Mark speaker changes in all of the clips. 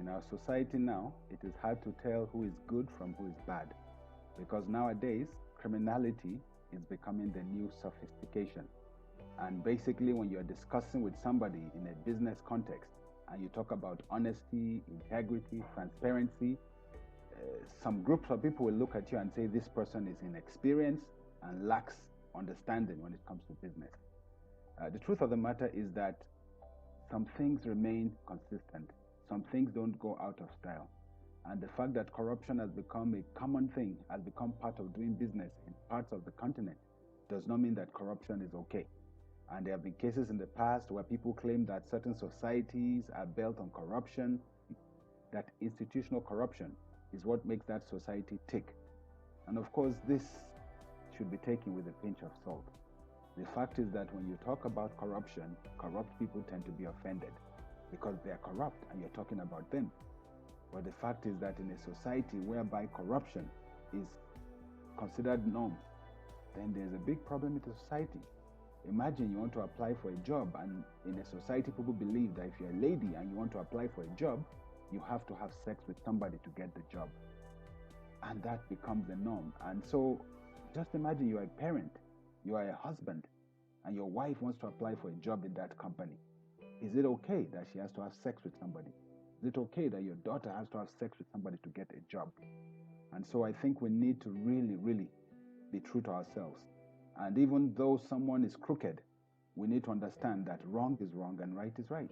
Speaker 1: In our society now, it is hard to tell who is good from who is bad, because nowadays, criminality is becoming the new sophistication. And basically, when you're discussing with somebody in a business context and you talk about honesty, integrity, transparency, some groups of people will look at you and say this person is inexperienced and lacks understanding when it comes to business. The truth of the matter is that some things remain consistent. Some things don't go out of style. And the fact that corruption has become a common thing, has become part of doing business in parts of the continent, does not mean that corruption is okay. And there have been cases in the past where people claim that certain societies are built on corruption, that institutional corruption is what makes that society tick. And of course, this should be taken with a pinch of salt. The fact is that when you talk about corruption, corrupt people tend to be offended because they are corrupt and you're talking about them. But the fact is that in a society whereby corruption is considered norm, then there's a big problem in the society. Imagine you want to apply for a job, and in a society people believe that if you're a lady and you want to apply for a job, you have to have sex with somebody to get the job. And that becomes the norm. And so just imagine you're a parent, you are a husband, and your wife wants to apply for a job in that company. Is it okay that she has to have sex with somebody? Is it okay that your daughter has to have sex with somebody to get a job? And so I think we need to really, really be true to ourselves. And even though someone is crooked, we need to understand that wrong is wrong and right is right.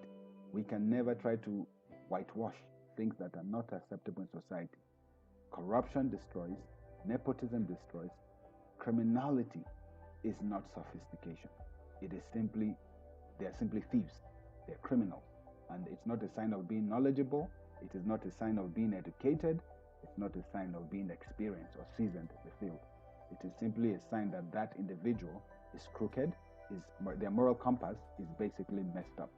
Speaker 1: We can never try to whitewash things that are not acceptable in society. Corruption destroys, nepotism destroys, criminality is not sophistication. They're simply thieves. They're criminals. And it's not a sign of being knowledgeable. It is not a sign of being educated. It's not a sign of being experienced or seasoned in the field. It is simply a sign that that individual is crooked, their moral compass is basically messed up.